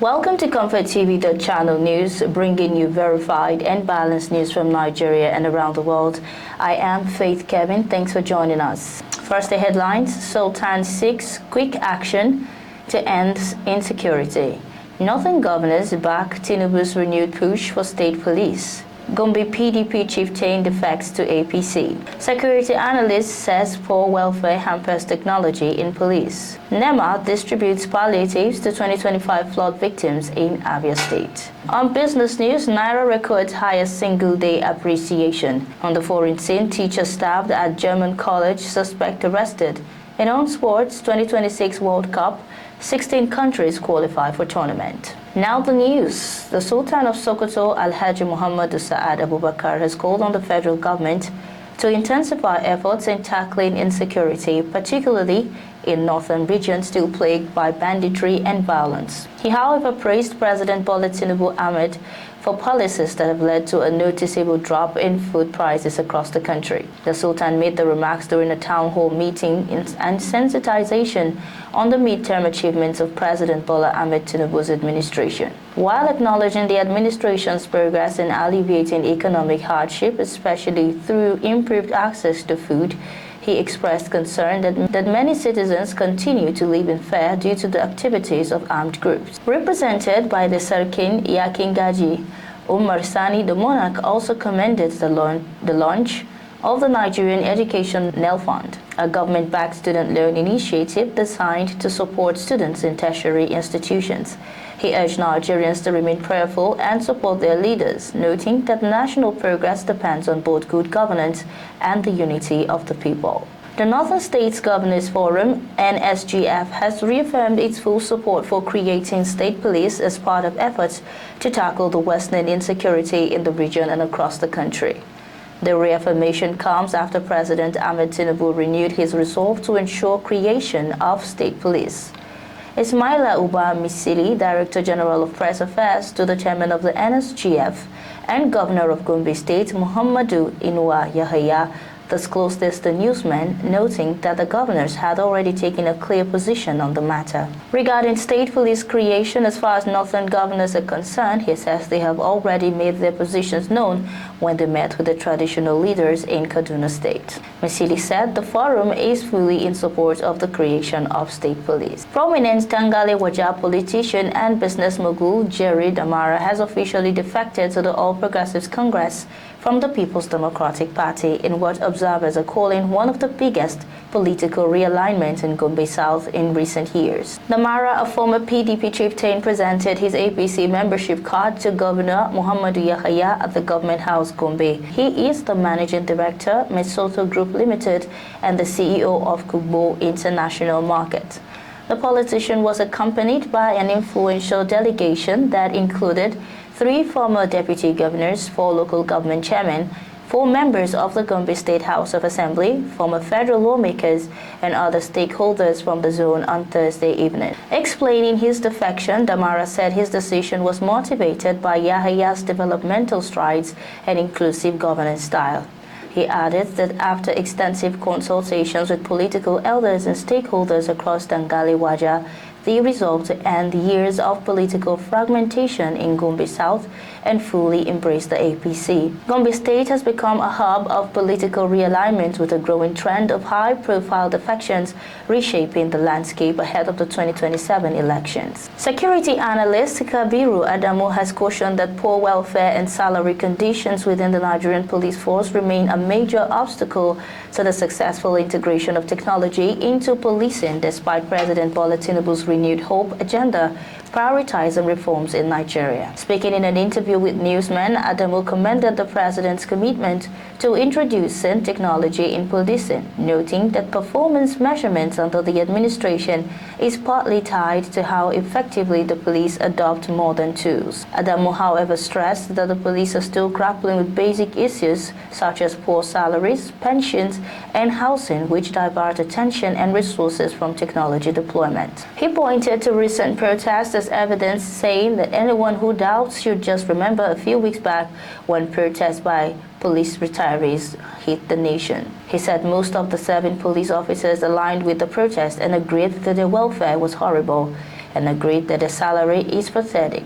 Welcome to ComfortTV.channel news, bringing you verified and balanced news from Nigeria and around the world. I am Faith Kevin. Thanks for joining us. First, the headlines: Sultan seeks quick action to end insecurity. Northern governors back Tinubu's renewed push for state police. Gombe PDP chieftain defects to APC. Security analyst says poor welfare hampers technology in police. Nema distributes palliatives to 2025 flood victims in Abia State. On business news, Naira records highest single-day appreciation. On the foreign scene, teacher stabbed at German college, suspect arrested. And on sports, 2026 World Cup, 16 countries qualify for tournament. Now the news. The Sultan of Sokoto, Alhaji Muhammad Sa'ad Abubakar, has called on the federal government to intensify efforts in tackling insecurity, particularly in northern regions still plagued by banditry and violence. He, however, praised President Bola Tinubu Ahmed for policies that have led to a noticeable drop in food prices across the country. The Sultan made the remarks during a town hall meeting and sensitization on the midterm achievements of President Bola Ahmed Tinubu's administration. While acknowledging the administration's progress in alleviating economic hardship, especially through improved access to food, he expressed concern that many citizens continue to live in fear due to the activities of armed groups. Represented by the Sarkin Yakingaji, Umar Sani, the monarch, also commended the launch of the Nigerian Education Nel Fund, a government-backed student loan initiative designed to support students in tertiary institutions. He urged Nigerians to remain prayerful and support their leaders, noting that national progress depends on both good governance and the unity of the people. The Northern States Governors Forum, NSGF, has reaffirmed its full support for creating state police as part of efforts to tackle the worsening insecurity in the region and across the country. The reaffirmation comes after President Ahmed Tinubu renewed his resolve to ensure creation of state police. Ismaila Uba Misili, Director General of Press Affairs to the Chairman of the NSGF and Governor of Gombe State, Muhammadu Inuwa Yahaya, disclosed this to newsmen, noting that the governors had already taken a clear position on the matter. Regarding state police creation, as far as northern governors are concerned, he says they have already made their positions known when they met with the traditional leaders in Kaduna State. Misili said the forum is fully in support of the creation of state police. Prominent Tangale Waja politician and business mogul Jerry Damara has officially defected to the All Progressives Congress from the People's Democratic Party in what observers are calling one of the biggest political realignments in Gombe South in recent years. Damara, a former PDP chieftain, presented his APC membership card to Governor Muhammadu Yahaya at the Government House, Gombe. He is the Managing Director, Mesoto Group Limited, and the CEO of Kubo International Market. The politician was accompanied by an influential delegation that included 3 former deputy governors, 4 local government chairmen, 4 members of the Gombe State House of Assembly, former federal lawmakers, and other stakeholders from the zone on Thursday evening. Explaining his defection, Damara said his decision was motivated by Yahaya's developmental strides and inclusive governance style. He added that after extensive consultations with political elders and stakeholders across Tangale Waja, they resolved to end years of political fragmentation in Gombe South and fully embrace the APC. Gombe State has become a hub of political realignment with a growing trend of high-profile defections reshaping the landscape ahead of the 2027 elections. Security analyst Kabiru Adamu has cautioned that poor welfare and salary conditions within the Nigerian police force remain a major obstacle to the successful integration of technology into policing despite President Bola Tinubu's renewed hope agenda prioritizing reforms in Nigeria. Speaking in an interview with newsmen, Adamu commended the president's commitment to introducing technology in policing, noting that performance measurements under the administration is partly tied to how effectively the police adopt modern tools. Adamu, however, stressed that the police are still grappling with basic issues such as poor salaries, pensions, and housing, which divert attention and resources from technology deployment. He pointed to recent protests as evidence, saying that anyone who doubts should just remember a few weeks back when protests by police retirees hit the nation. He said most of the 7 police officers aligned with the protest and agreed that their welfare was horrible. and agreed that the salary is pathetic.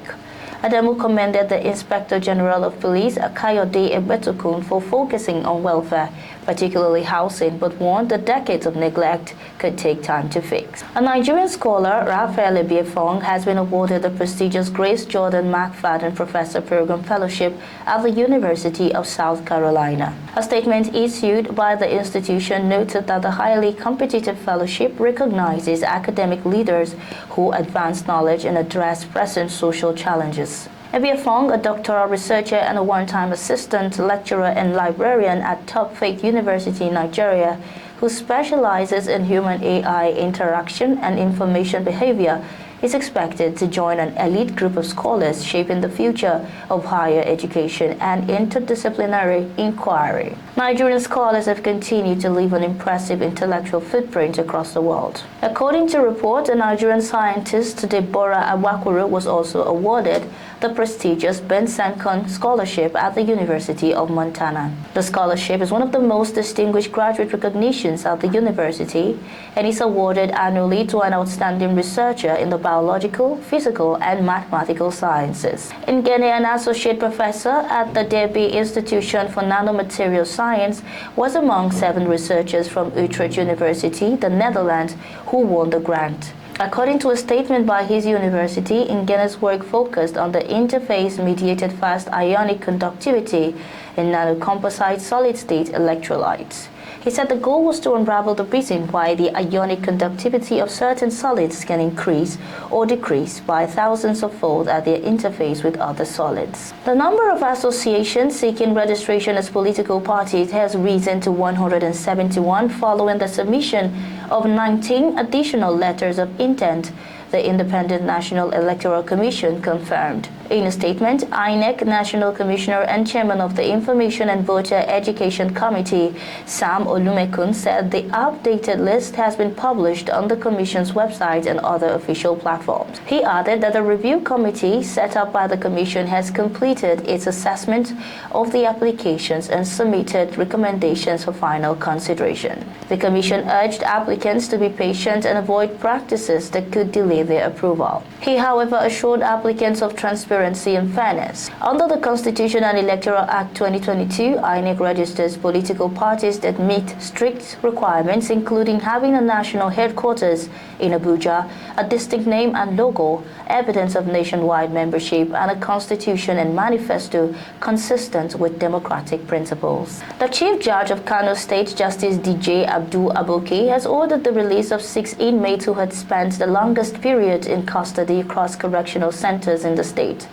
Adamu commended the Inspector General of Police, Kayode Egbetokun, for focusing on welfare, particularly housing, but warned that decades of neglect could take time to fix. A Nigerian scholar, Raphael Abia, has been awarded the prestigious Grace Jordan McFadden Professor Program Fellowship at the University of South Carolina. A statement issued by the institution noted that the highly competitive fellowship recognizes academic leaders who advance knowledge and address present social challenges. Abia, a doctoral researcher and a one-time assistant lecturer and librarian at Top Faith University in Nigeria, who specializes in human-AI interaction and information behavior, is expected to join an elite group of scholars shaping the future of higher education and interdisciplinary inquiry. Nigerian scholars have continued to leave an impressive intellectual footprint across the world. According to reports, a Nigerian scientist, Deborah Awakwuru, was also awarded the prestigious Ben Sankon Scholarship at the University of Montana. The scholarship is one of the most distinguished graduate recognitions at the university and is awarded annually to an outstanding researcher in the biological, physical, and mathematical sciences. In Ghana, an associate professor at the Derby Institution for Nanomaterial Science was among 7 researchers from Utrecht University, the Netherlands, who won the grant. According to a statement by his university, Ghana's work focused on the interface-mediated fast ionic conductivity in nanocomposite solid-state electrolytes. He said the goal was to unravel the reason why the ionic conductivity of certain solids can increase or decrease by thousands of fold at their interface with other solids. The number of associations seeking registration as political parties has risen to 171 following the submission of 19 additional letters of intent, the Independent National Electoral Commission confirmed. In a statement, INEC National Commissioner and Chairman of the Information and Voter Education Committee, Sam Olumekun, said the updated list has been published on the Commission's website and other official platforms. He added that the review committee set up by the Commission has completed its assessment of the applications and submitted recommendations for final consideration. The Commission urged applicants to be patient and avoid practices that could delay their approval. He, however, assured applicants of transparency and fairness. Under the Constitution and Electoral Act 2022, INEC registers political parties that meet strict requirements, including having a national headquarters in Abuja, a distinct name and logo, evidence of nationwide membership, and a constitution and manifesto consistent with democratic principles. The Chief Judge of Kano State, Justice DJ Abdul Aboki, has ordered the release of 6 inmates who had spent the longest period in custody across correctional centers in the state.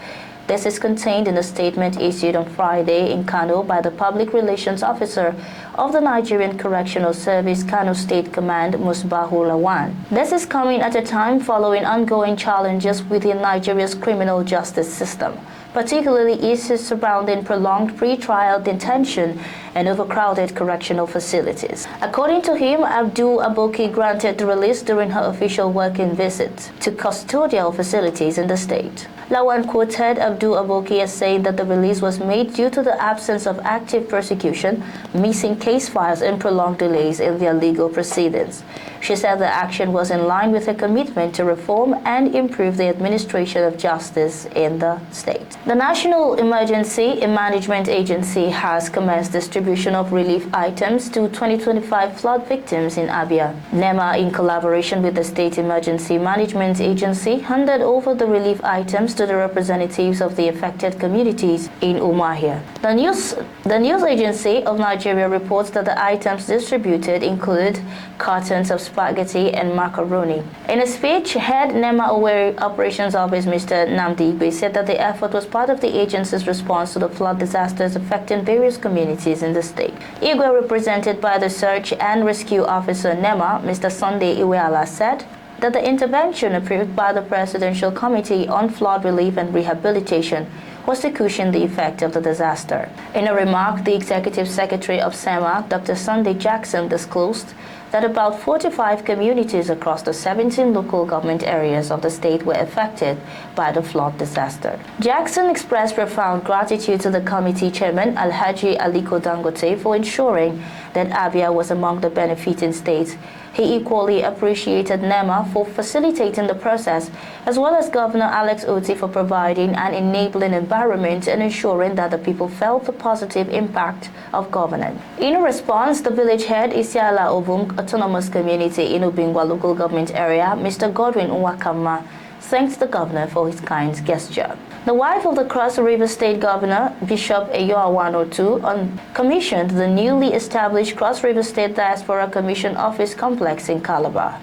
This is contained in a statement issued on Friday in Kano by the Public Relations Officer of the Nigerian Correctional Service Kano State Command, Musbahu Lawan. This is coming at a time following ongoing challenges within Nigeria's criminal justice system, particularly issues surrounding prolonged pre-trial detention and overcrowded correctional facilities. According to him, Abdul Aboki granted the release during her official working visit to custodial facilities in the state. Lawan quoted Abdul Aboki as saying that the release was made due to the absence of active prosecution, missing case files, and prolonged delays in their legal proceedings. She said the action was in line with her commitment to reform and improve the administration of justice in the state. The National Emergency Management Agency has commenced distribution of relief items to 2025 flood victims in Abia. Nema, in collaboration with the State Emergency Management Agency, handed over the relief items to the representatives of the affected communities in Umuahia. The news agency of Nigeria reports that the items distributed include cartons of spaghetti and macaroni. In a speech, Head Nema Owerri Operations Office Mr. Namdi Igwe said that the effort was part of the agency's response to the flood disasters affecting various communities in the state. Igwe, represented by the Search and Rescue Officer Nema, Mr. Sunday Iweala, said that the intervention approved by the Presidential Committee on Flood Relief and Rehabilitation was to cushion the effect of the disaster. In a remark, the Executive Secretary of SEMA, Dr. Sunday Jackson, disclosed that about 45 communities across the 17 local government areas of the state were affected by the flood disaster. Jackson expressed profound gratitude to the committee chairman, Alhaji Aliko Dangote, for ensuring that Abia was among the benefiting states He equally appreciated Nema for facilitating the process, as well as Governor Alex Otti for providing an enabling environment and ensuring that the people felt the positive impact of governance. In response, the village head Isiala Ovung Autonomous Community in Ubingwa local government area, Mr. Godwin Nwakama, thanked the governor for his kind gesture. The wife of the Cross River State Governor, Bishop Eyoa 102, commissioned the newly established Cross River State Diaspora Commission Office Complex in Calabar.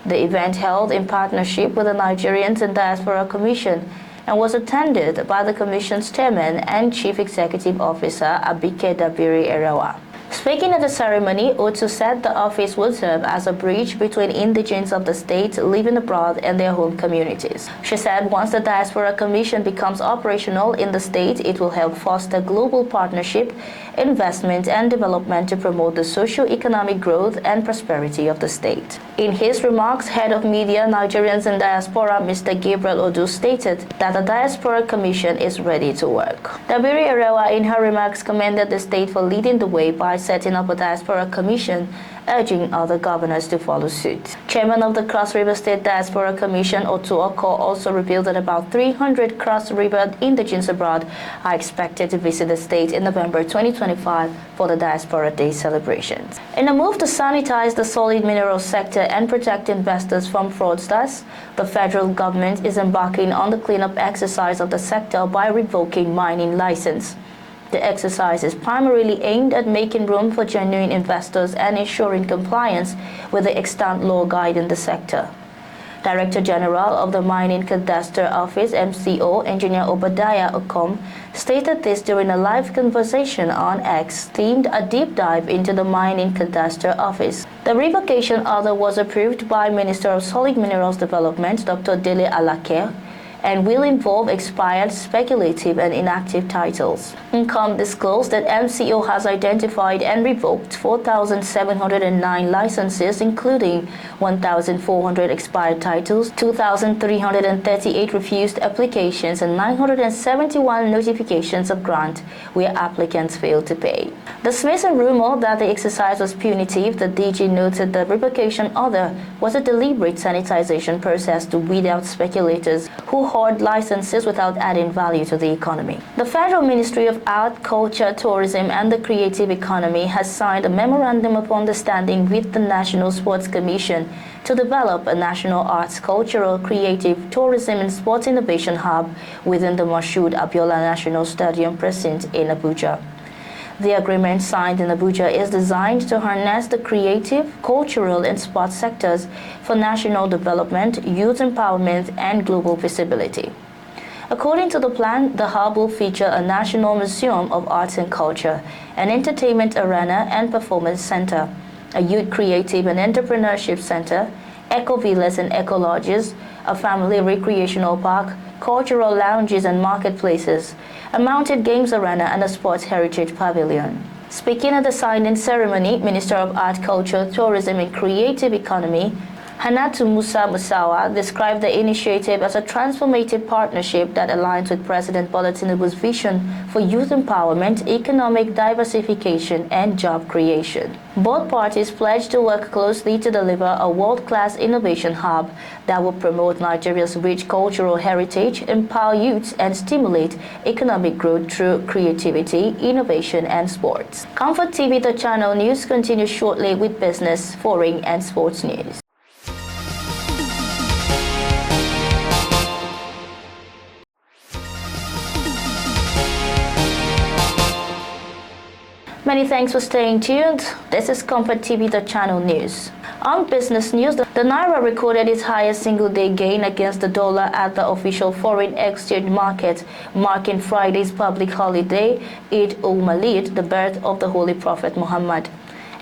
The event held in partnership with the Nigerians and Diaspora Commission and was attended by the Commission's Chairman and Chief Executive Officer, Abike Dabiri Erewa. Speaking at the ceremony, Otu said the office will serve as a bridge between indigents of the state living abroad and their home communities. She said once the Diaspora Commission becomes operational in the state, it will help foster global partnership, investment and development to promote the socio-economic growth and prosperity of the state. In his remarks, Head of Media, Nigerians and Diaspora, Mr. Gabriel Odu, stated that the Diaspora Commission is ready to work. Dabiri Erewa, in her remarks, commended the state for leading the way by setting up a Diaspora Commission, urging other governors to follow suit. Chairman of the Cross River State Diaspora Commission, Otu Oko, also revealed that about 300 Cross River indigents abroad are expected to visit the state in November 2025 for the Diaspora Day celebrations. In a move to sanitize the solid mineral sector and protect investors from fraudsters, the federal government is embarking on the cleanup exercise of the sector by revoking mining license. The exercise is primarily aimed at making room for genuine investors and ensuring compliance with the extant law guiding the sector. Director General of the Mining Cadastre Office, MCO, Engineer Obadiah Okom, stated this during a live conversation on X themed a deep dive into the Mining Cadastre Office. The revocation order was approved by Minister of Solid Minerals Development, Dr. Dele Alake, and will involve expired, speculative and inactive titles. Income disclosed that MCO has identified and revoked 4,709 licenses, including 1,400 expired titles, 2,338 refused applications, and 971 notifications of grant where applicants failed to pay. Dismissing rumor that the exercise was punitive, the DG noted the revocation order was a deliberate sanitization process to weed out speculators who hoard licenses without adding value to the economy. The Federal Ministry of Art, Culture, Tourism and the Creative Economy has signed a memorandum of understanding with the National Sports Commission to develop a national arts, cultural, creative, tourism and sports innovation hub within the Moshood Abiola National Stadium precinct in Abuja. The agreement signed in Abuja is designed to harness the creative, cultural, and sports sectors for national development, youth empowerment, and global visibility. According to the plan, the hub will feature a National Museum of Arts and Culture, an entertainment arena and performance center, a youth creative and entrepreneurship center, eco-villas and eco-lodges, a family recreational park, cultural lounges and marketplaces, a mounted games arena, and a sports heritage pavilion. Speaking at the signing ceremony, Minister of Art, Culture, Tourism and Creative Economy, Hanatu Musa Musawa, described the initiative as a transformative partnership that aligns with President Bola Tinubu's vision for youth empowerment, economic diversification, and job creation. Both parties pledged to work closely to deliver a world-class innovation hub that will promote Nigeria's rich cultural heritage, empower youths, and stimulate economic growth through creativity, innovation, and sports. ComfortTV.channel news continues shortly with business, foreign, and sports news. Many thanks for staying tuned. This is ComfortTV.channel news. On business news, the Naira recorded its highest single-day gain against the dollar at the official foreign exchange market, marking Friday's public holiday, Eid ul-Malid, the birth of the Holy Prophet Muhammad.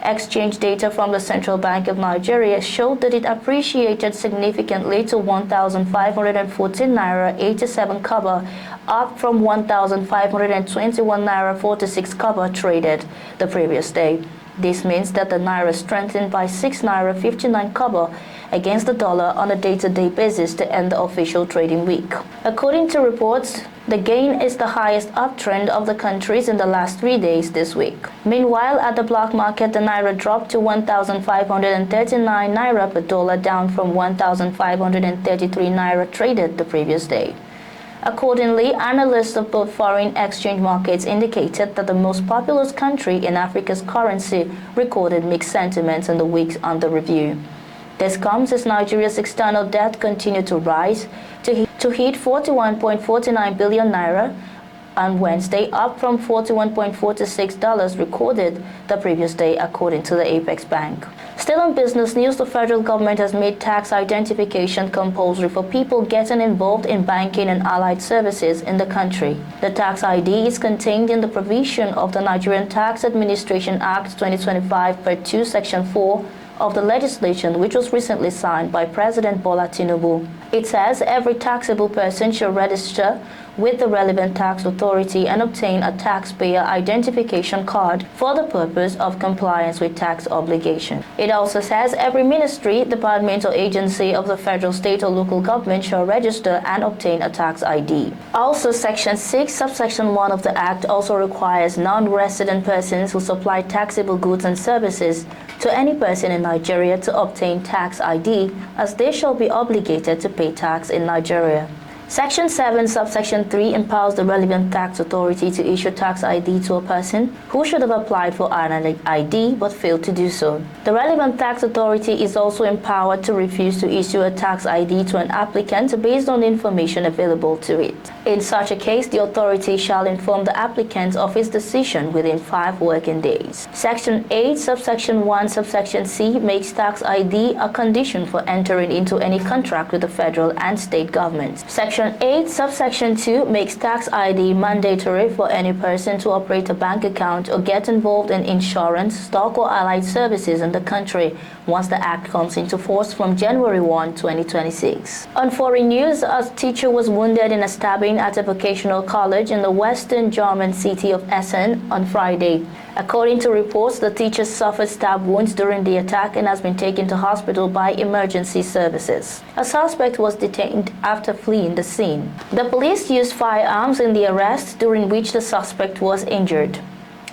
Exchange data from the Central Bank of Nigeria showed that it appreciated significantly to 1,514 Naira 87 kobo, up from 1,521 Naira 46 kobo traded the previous day. This means that the Naira strengthened by 6 Naira 59 kobo against the dollar on a day-to-day basis to end the official trading week. According to reports, the gain is the highest uptrend of the countries in the last 3 days this week. Meanwhile, at the black market, the naira dropped to 1,539 naira per dollar, down from 1,533 naira traded the previous day. Accordingly, analysts of both foreign exchange markets indicated that the most populous country in Africa's currency recorded mixed sentiments in the weeks under review. This comes as Nigeria's external debt continued to rise to hit 41.49 billion naira on Wednesday, up from $41.46 recorded the previous day, according to the Apex Bank. Still in business news, the federal government has made tax identification compulsory for people getting involved in banking and allied services in the country. The tax ID is contained in the provision of the Nigerian Tax Administration Act 2025 Part 2, Section 4 of the legislation, which was recently signed by President Bola Tinubu. It says every taxable person shall register with the relevant tax authority and obtain a taxpayer identification card for the purpose of compliance with tax obligation. It also says every ministry, department or agency of the federal, state or local government shall register and obtain a tax ID. Also, Section 6, Subsection 1 of the Act also requires non-resident persons who supply taxable goods and services to any person in Nigeria to obtain tax ID, as they shall be obligated to pay tax in Nigeria. Section 7, Subsection 3 empowers the relevant tax authority to issue tax ID to a person who should have applied for an ID but failed to do so. The relevant tax authority is also empowered to refuse to issue a tax ID to an applicant based on information available to it. In such a case, the authority shall inform the applicant of its decision within 5 working days. Section 8, Subsection 1, Subsection C makes tax ID a condition for entering into any contract with the federal and state governments. Section 8, Subsection 2 makes tax ID mandatory for any person to operate a bank account or get involved in insurance, stock or allied services in the country once the Act comes into force from January 1, 2026. On foreign news, a teacher was wounded in a stabbing at a vocational college in the western German city of Essen on Friday. According to reports, the teacher suffered stab wounds during the attack and has been taken to hospital by emergency services. A suspect was detained after fleeing the scene. The police used firearms in the arrest, during which the suspect was injured.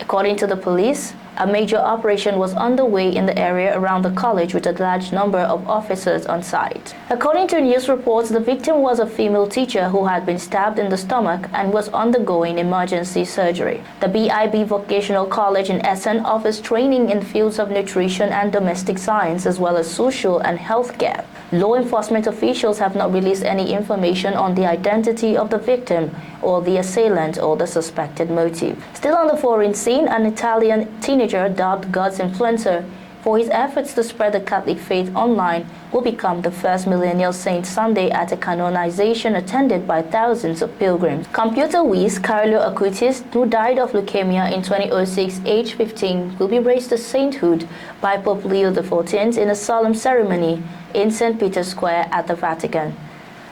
According to the police, a major operation was underway in the area around the college with a large number of officers on site. According to news reports, the victim was a female teacher who had been stabbed in the stomach and was undergoing emergency surgery. The BIB Vocational College in Essen offers training in fields of nutrition and domestic science, as well as social and health care. Law enforcement officials have not released any information on the identity of the victim or the assailant or the suspected motive. Still on the foreign scene, an Italian teenager dubbed God's influencer for his efforts to spread the Catholic faith online will become the first millennial saint Sunday at a canonization attended by thousands of pilgrims. Computer whiz Carlo Acutis, who died of leukemia in 2006, age 15, will be raised to sainthood by Pope Leo XIV in a solemn ceremony in St. Peter's Square at the Vatican.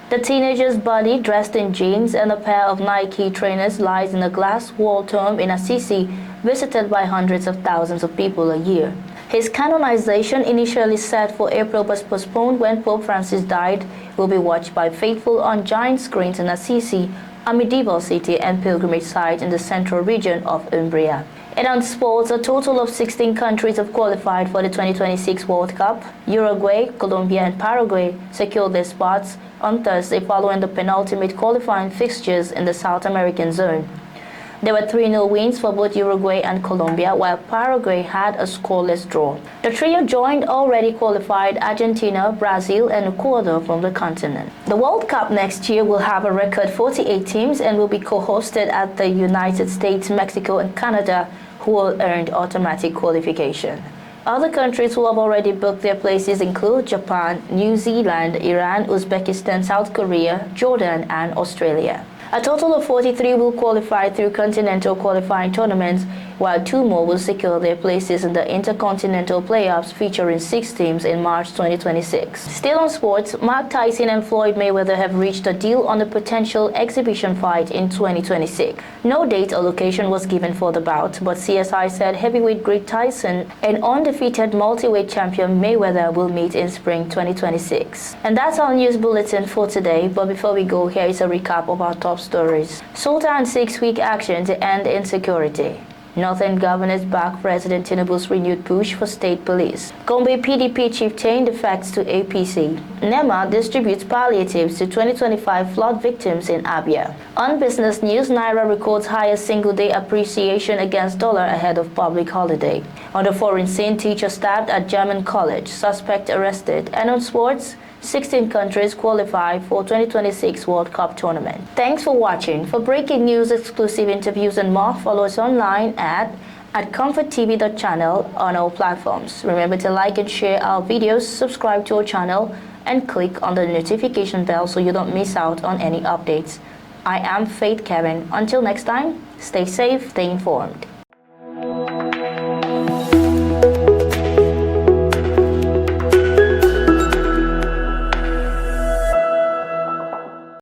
The teenager's body, dressed in jeans and a pair of Nike trainers, lies in a glass-walled tomb in Assisi, visited by hundreds of thousands of people a year. His canonization, initially set for April but postponed when Pope Francis died, will be watched by faithful on giant screens in Assisi, a medieval city and pilgrimage site in the central region of Umbria. And on sports, a total of 16 countries have qualified for the 2026 World Cup. Uruguay, Colombia and Paraguay secured their spots on Thursday following the penultimate qualifying fixtures in the South American zone. There were 3-0 wins for both Uruguay and Colombia, while Paraguay had a scoreless draw. The trio joined already qualified Argentina, Brazil and Ecuador from the continent. The World Cup next year will have a record 48 teams and will be co-hosted at the United States, Mexico and Canada, who all earned automatic qualification. Other countries who have already booked their places include Japan, New Zealand, Iran, Uzbekistan, South Korea, Jordan and Australia. A total of 43 will qualify through continental qualifying tournaments, while 2 more will secure their places in the Intercontinental Playoffs featuring 6 teams in March 2026. Still on sports, Mike Tyson and Floyd Mayweather have reached a deal on a potential exhibition fight in 2026. No date or location was given for the bout, but CSI said heavyweight great Tyson and undefeated multiweight champion Mayweather will meet in spring 2026. And that's our news bulletin for today, but before we go, here is a recap of our top stories. Sultan 6-week action to end insecurity. Northern governors back President Tinubu's renewed push for state police. Gombe PDP chieftain defects to APC. Nema distributes palliatives to 2025 flood victims in Abia. On business news, Naira records highest single-day appreciation against dollar ahead of public holiday. On the foreign scene, teacher stabbed at German college, suspect arrested. And on sports, 16 countries qualify for 2026 World Cup tournament. Thanks for watching. For breaking news, exclusive interviews and more, follow us online at ComfortTV.channel on all platforms. Remember to like and share our videos, subscribe to our channel, and click on the notification bell so you don't miss out on any updates. I am Faith Kevin. Until next time, stay safe, stay informed.